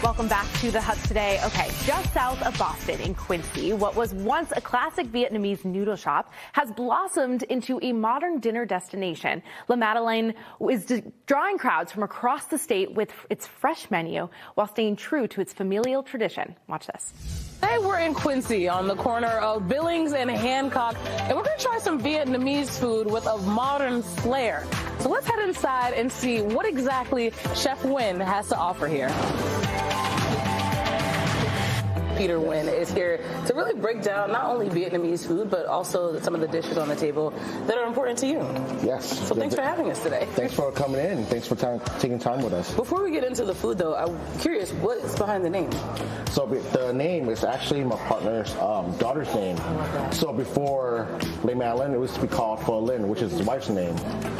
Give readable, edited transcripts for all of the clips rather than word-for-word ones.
Welcome back to The Hut today. Okay, just south of Boston in Quincy, what was once a classic Vietnamese noodle shop has blossomed into a modern dinner destination. Madeline is drawing crowds from across the state with its fresh menu while staying true to its familial tradition. Watch this. Today we're in Quincy on the corner of Billings and Hancock, and we're going to try some Vietnamese food with a modern flair. So let's head inside and see what exactly Chef Nguyen has to offer here. Peter Nguyen is here to really break down not only Vietnamese food, but also some of the dishes on the table that are important to you. Yes. So thanks for having us today. Thanks for coming in. Thanks for taking time with us. Before we get into the food, though, I'm curious, what's behind the name? So the name is actually my partner's daughter's name. So before Madeline, it was to be called for Lynn, which is his wife's name.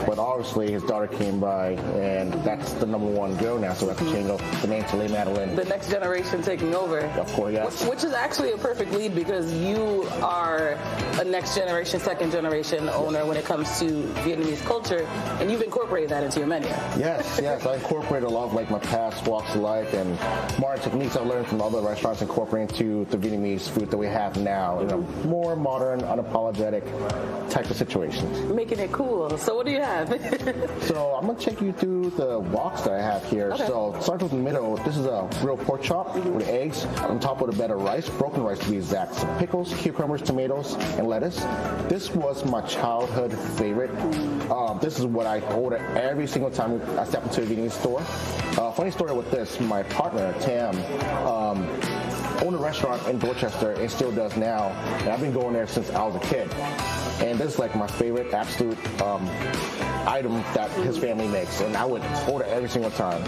But obviously his daughter came by, and that's the #1 girl now, so we have to change the name to Madeline. The next generation taking over. Of course, yes. Which is actually a perfect lead because you are a next generation, second generation owner when it comes to Vietnamese culture, and you've incorporated that into your menu. Yes. I incorporate a lot of my past walks of life and modern techniques I've learned from other restaurants, incorporating to the Vietnamese food that we have now in a more modern, unapologetic type of situations. Making it cool. So what do you have? So I'm gonna take you through the woks that I have here. Okay. So start with the middle. This is a grilled pork chop with eggs on top with a bed of rice, broken rice to be exact. Some pickles, cucumbers, tomatoes, and lettuce. This was my childhood favorite. This is what I order every single time I step into a Vietnamese store. Funny story with this, my partner, Tam, owned a restaurant in Dorchester and still does now, and I've been going there since I was a kid. And this is my favorite absolute item that his family makes, and I would order every single time.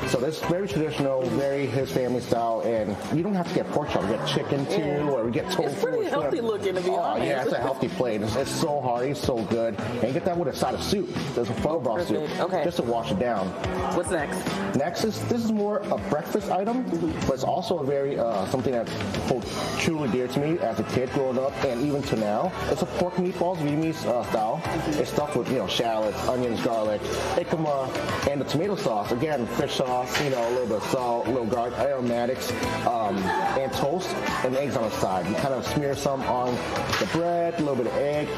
So this is very traditional, very his family style, and you don't have to get pork chop. You get chicken too, or we get tofu. It's pretty healthy looking, to be honest. Yeah, it's a healthy plate. It's so hearty, so good, and you get that with a side of soup. There's a pho broth soup, just to wash it down. What's next? Next is this is more a breakfast item, but it's also a very something that holds truly dear to me as a kid growing up, and even to now. It's a pork meatballs Vietnamese style. It's stuffed with shallots, onions, garlic, jicama, and the tomato sauce. Again, fish sauce. A little bit of salt, a little garlic, aromatics, and toast, and eggs on the side. You kind of smear some on the bread, a little bit of egg,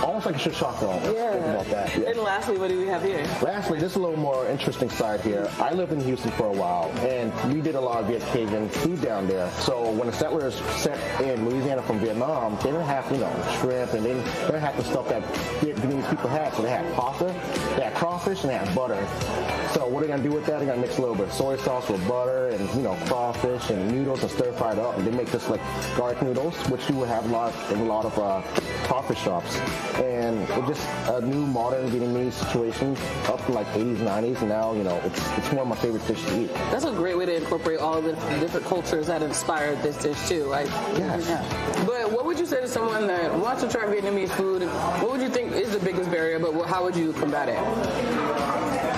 almost like a shishako. Yeah. Think about that. Yeah. And lastly, what do we have here? Lastly, this is a little more interesting side here. I lived in Houston for a while, and we did a lot of Vietnamese food down there. So when the settlers set in Louisiana from Vietnam, they didn't have, shrimp, and they didn't have the stuff that Vietnamese people had. So they had pasta, they had crawfish, and they had butter. So what are they going to do with that? They're going to mix a little bit of soy sauce with butter and, crawfish and noodles and stir fry it up. And they make this garlic noodles, which you would have in a lot of crawfish shops. And it's just a new modern Vietnamese situation up to 80s, 90s. And now, it's one of my favorite dishes to eat. That's a great way to incorporate all the different cultures that inspired this dish too. Yes. Yeah. But what would you say to someone that wants to try Vietnamese food? What would you think is the biggest barrier, but how would you combat it?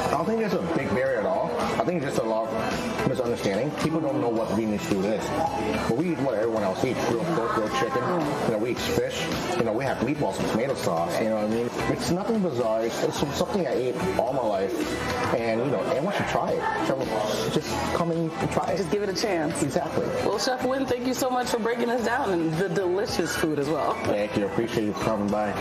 I don't think there's a big barrier at all. I think it's just a lot of misunderstanding. People don't know what Vietnamese food is. But we eat what everyone else eats. Grilled pork, grilled chicken. We eat fish. We have meatballs and tomato sauce. You know what I mean? It's nothing bizarre. It's something I ate all my life. And, everyone should try it. So just come in and try it. Just give it a chance. Exactly. Well, Chef Nguyen, thank you so much for breaking us down and the delicious food as well. Thank you. Appreciate you coming by.